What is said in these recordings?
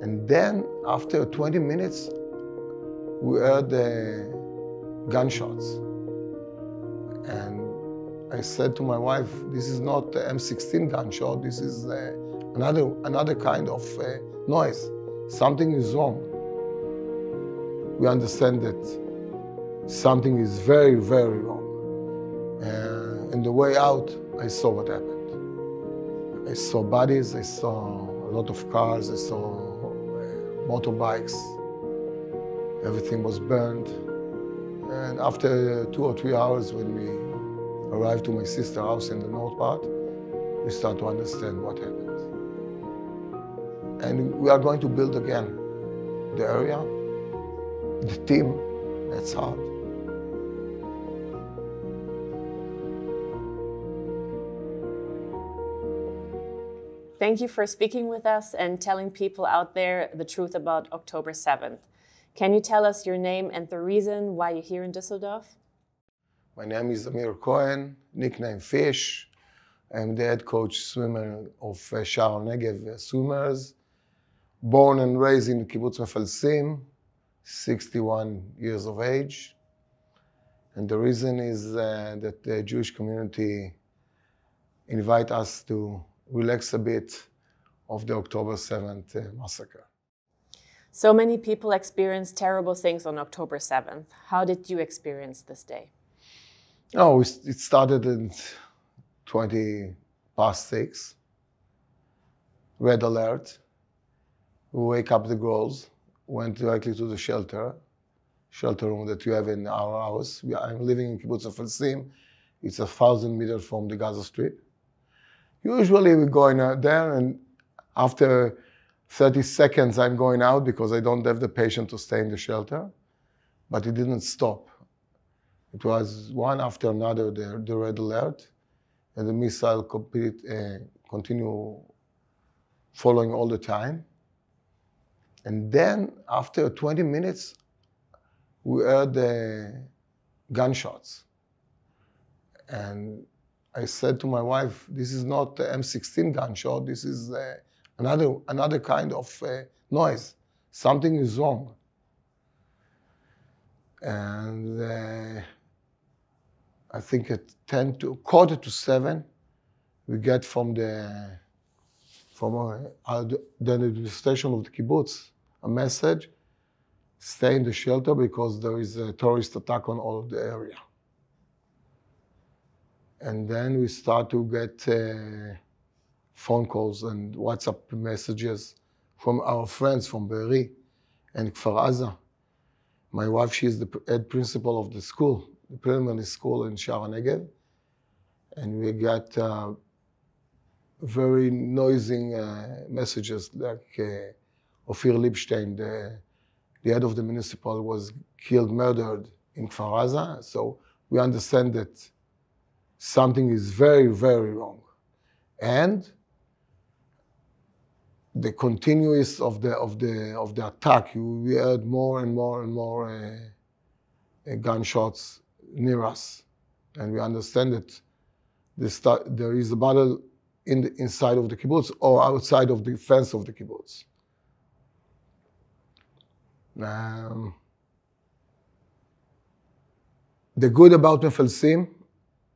And then after 20 minutes, we heard the gunshots. And I said to my wife, this is not the M16 gunshot, this is another kind of noise. Something is wrong. We understand that something is very, very wrong. On the way out, I saw what happened. I saw bodies, I saw a lot of cars, I saw motorbikes. Everything was burned. And after 2 or 3 hours, when we arrived to my sister's house in the north part, we start to understand what happened. And we are going to build again the area, the team. That's hard. Thank you for speaking with us and telling people out there the truth about October 7th. Can you tell us your name and the reason why you're here in Düsseldorf? My name is Amir Cohen, nickname Fish. I'm the head coach swimmer of Shar HaNegev swimmers. Born and raised in Kibbuz Mefalsim, 61 years of age. And the reason is that the Jewish community invite us to relax a bit of the October 7th massacre. So many people experience terrible things on October 7th. How did you experience this day? Oh, it started at 6:20. Red alert. We wake up the girls, went directly to the shelter room that we have in our house. I'm living in Kibbuz Mefalsim. It's 1,000 meters from the Gaza Strip. Usually we go in there, and after 30 seconds I'm going out because I don't have the patience to stay in the shelter. But it didn't stop. It was one after another, the red alert, and the missile continue following all the time. And then after 20 minutes, we heard the gunshots. And I said to my wife, this is not the M16 gunshot, this is another kind of noise. Something is wrong. And I think at 6:45, we get from the administration of the kibbutz a message: stay in the shelter because there is a terrorist attack on all of the area. And then we start to get phone calls and WhatsApp messages from our friends from Be'eri and Kfar Aza. My wife, she is the head principal of the school, the preliminary school in Shar HaNegev. And we got very noisy messages like Ofir Liebstein, the head of the municipal, was killed, murdered in Kfar Aza. So we understand that something is very, very wrong. And the continuous of the attack, we heard more and more gunshots near us, and we understand that there is a battle inside of the kibbutz or outside of the fence of the kibbutz. The good about Mefalsim,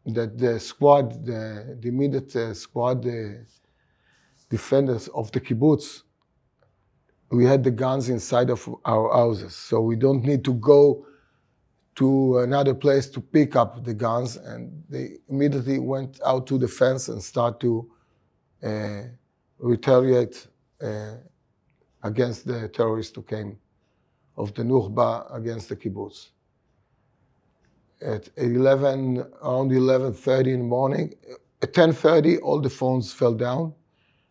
that the squad, the immediate squad, the defenders of the kibbutz, we had the guns inside of our houses, so we don't need to go to another place to pick up the guns, and they immediately went out to the fence and start to retaliate against the terrorists who came of the Nukhba against the kibbutz. At around 11:30 in the morning, at 10:30, all the phones fell down.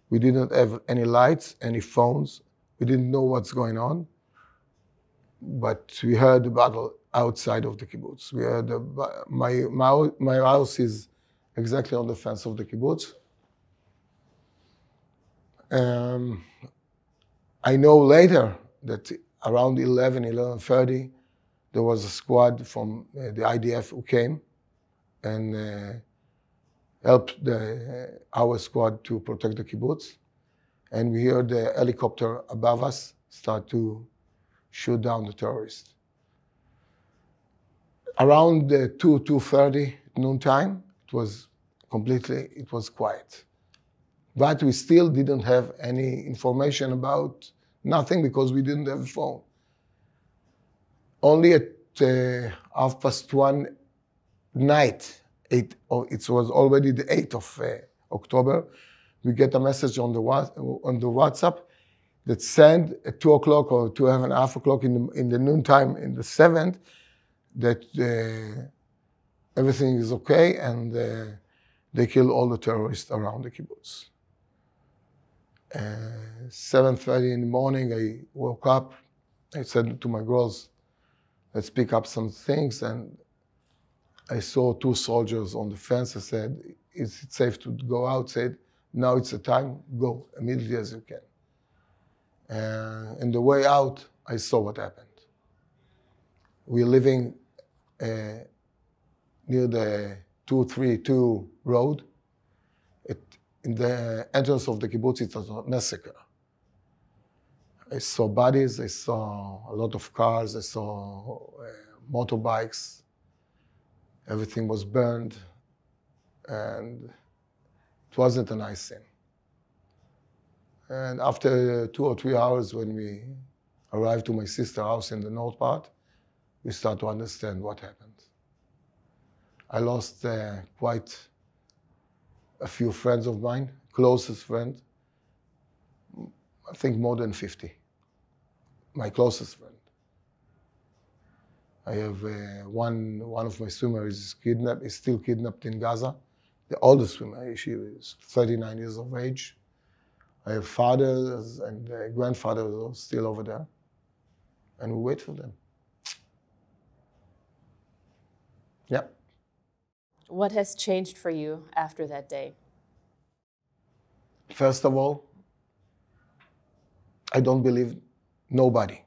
We didn't have any lights, any phones. We didn't know what's going on. But we heard the battle outside of the kibbutz. We heard my house is exactly on the fence of the kibbutz. I know later that around 11:30, there was a squad from the IDF who came and helped our squad to protect the kibbutz. and we heard the helicopter above us start to shoot down the terrorists. Around 2:30 noontime, it was quiet. But we still didn't have any information about nothing because we didn't have a phone. Only at 1:30 night, it was already the 8th of October, we get a message on the WhatsApp that sent at 2 o'clock or 2:30 o'clock in the noontime, in the 7th, that everything is okay and they killed all the terrorists around the kibbutz. 7:30 in the morning, I woke up. I said to my girls, let's pick up some things. And I saw 2 soldiers on the fence. I said, is it safe to go out? Said, now it's the time, go immediately as you can. And the way out, I saw what happened. We're living near the 232 road. In the entrance of the kibbutz, it was a Massaker. I saw bodies, I saw a lot of cars, I saw motorbikes. Everything was burned, and it wasn't a nice scene. And after 2 or 3 hours, when we arrived to my sister's house in the north part, we start to understand what happened. I lost quite a few friends of mine, closest friend, I think more than 50, my closest friend. I have one of my swimmers is still kidnapped in Gaza. The oldest swimmer, she is 39 years of age. I have fathers and grandfathers still over there, and we wait for them. Yeah. What has changed for you after that day? First of all, I don't believe nobody,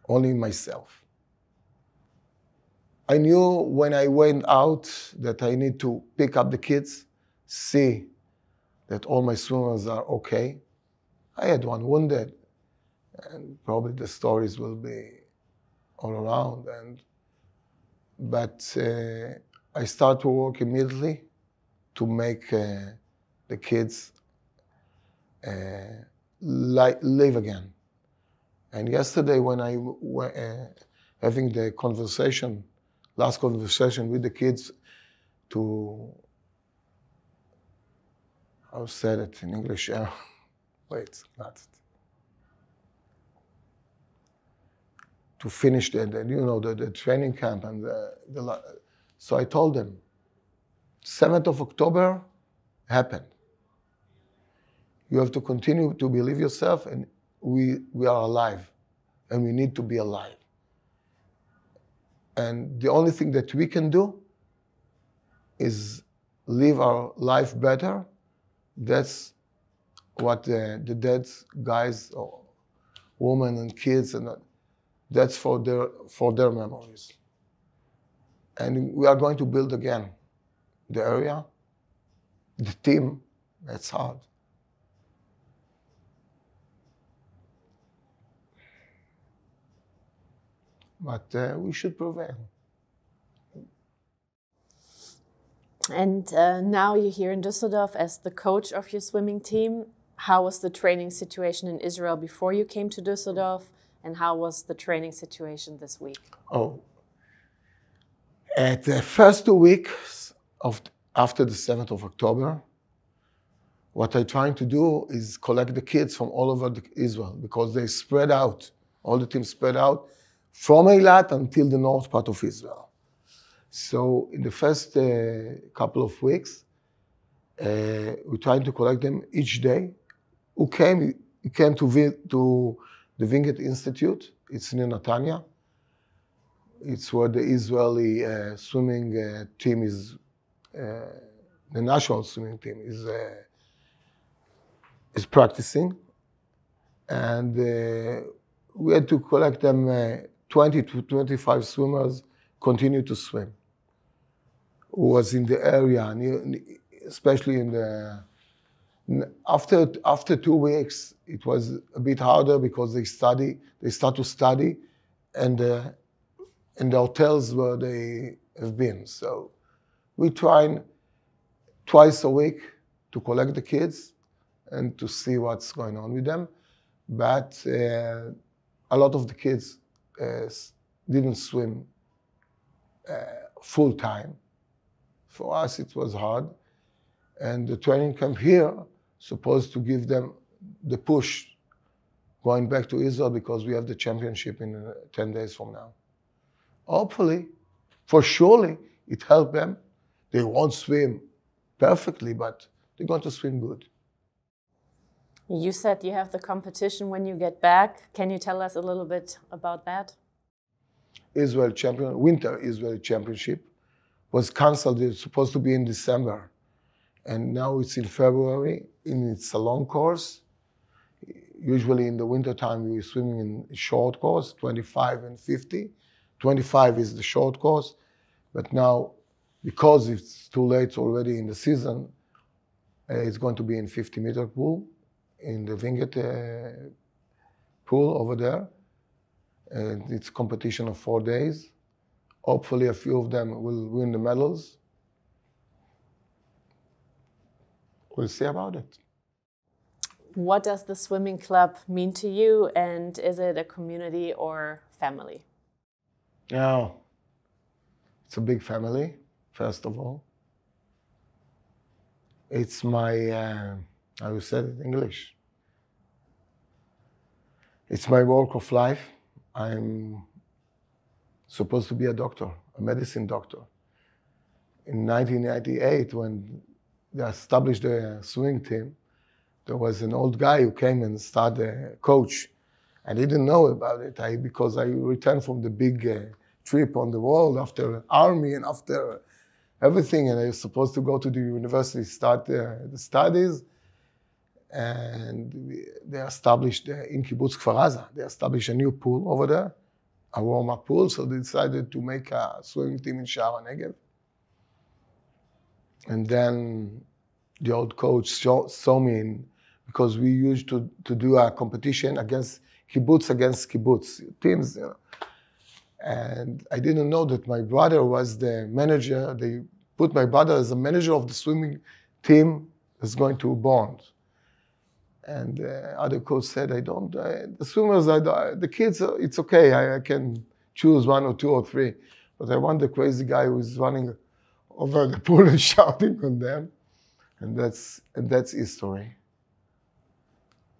only myself. I knew when I went out that I need to pick up the kids, see that all my swimmers are okay. I had one wounded, and probably the stories will be all around. But I start to work immediately to make the kids live again. And yesterday, when I was having the last conversation with the kids how said it in English? Wait, not to finish the training camp and so I told them, 7th of October happened. You have to continue to believe yourself, and we are alive, and we need to be alive. And the only thing that we can do is live our life better. That's what the dead guys or women and kids, and that's for their memories. And we are going to build again the area, the team. That's hard. But we should prevail. And now you're here in Düsseldorf as the coach of your swimming team. How was the training situation in Israel before you came to Düsseldorf? And how was the training situation this week? At the first 2 weeks after the 7th of October, what I'm trying to do is collect the kids from all over Israel, because they spread out, all the teams spread out from Eilat until the north part of Israel. So in the first couple of weeks, we tried to collect them each day. Who came to the Wingate Institute. It's near Netanya. It's where the Israeli swimming team is, the national swimming team is practicing. And we had to collect them 20 to 25 swimmers continue to swim, who was in the area, especially in After 2 weeks, it was a bit harder because they start to study, and in the hotels where they have been. So we try twice a week to collect the kids and to see what's going on with them. But a lot of the kids didn't swim full time. For us, it was hard. And the training camp here supposed to give them the push going back to Israel because we have the championship in 10 days from now. Hopefully, for surely, it helped them. They won't swim perfectly, but they're going to swim good. You said you have the competition when you get back. Can you tell us a little bit about that? Winter Israel Championship was cancelled. It was supposed to be in December. And now it's in February, and it's a long course. Usually in the winter time, we're swimming in a short course, 25 and 50. 25 is the short course. But now, because it's too late already in the season, it's going to be in 50-meter pool, in the Winget pool over there. And it's competition of 4 days. Hopefully a few of them will win the medals. We'll see about it. What does the swimming club mean to you, and is it a community or family? Yeah, it's a big family, first of all. It's my, I will say it in English. It's my work of life. I'm supposed to be a doctor, a medicine doctor. In 1998, when they established the swimming team, there was an old guy who came and started a coach. I didn't know about it because I returned from the big trip on the world after army and after everything, and I was supposed to go to the university, start the studies. And they established in Kibbuz Mefalsim, they established a new pool over there, a warm-up pool, so they decided to make a swimming team in Shar HaNegev. And then the old coach saw me because we used to do a competition against kibbutz teams, you know. And I didn't know that my brother was the manager. They put my brother as a manager of the swimming team that's going to Bond. And other coach said, the swimmers, the kids, it's okay. I can choose 1 or 2 or 3. But I want the crazy guy who's running over the pool and shouting on them. And that's history.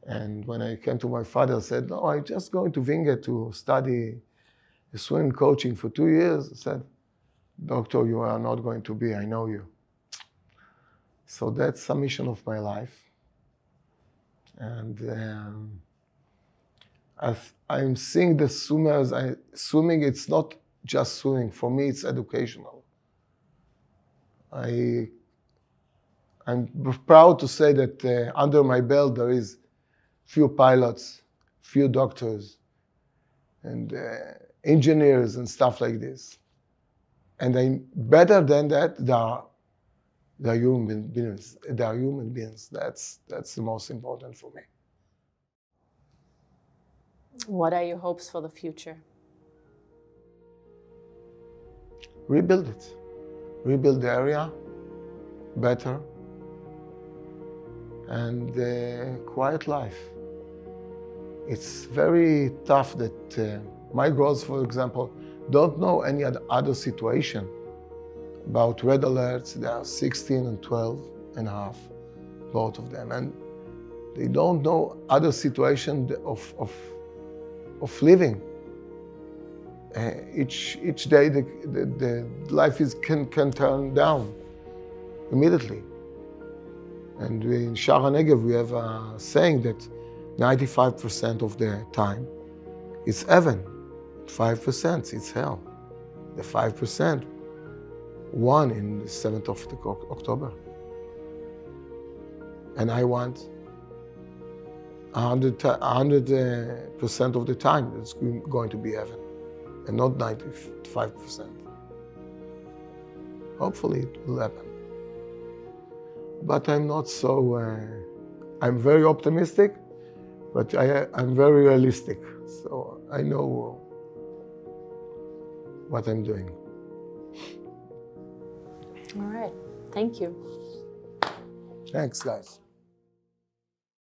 And when I came to my father, I said, no, I'm just going to Winget to study swimming coaching for 2 years. I said, doctor, you are not going to be, I know you. So that's a mission of my life. And I'm seeing the swimmers, swimming, it's not just swimming. For me, it's educational. I'm proud to say that under my belt, there is few pilots, few doctors, and engineers and stuff like this. And better than that, they are human beings. They are human beings. That's the most important for me. What are your hopes for the future? Rebuild it. Rebuild the area better. And quiet life. It's very tough that my girls, for example, don't know any other situation about red alerts. They are 16 and 12 and a half, both of them. And they don't know other situation of living. Each day the life can turn down immediately. And in Shar HaNegev we have a saying that 95% of the time it's heaven, 5% it's hell. The 5% won in the 7th of October. And I want 100% of the time it's going to be heaven, and not 95%. Hopefully it will happen. But I'm not so I'm very optimistic, but I'm very realistic. So I know what I'm doing. All right. Thank you. Thanks, guys.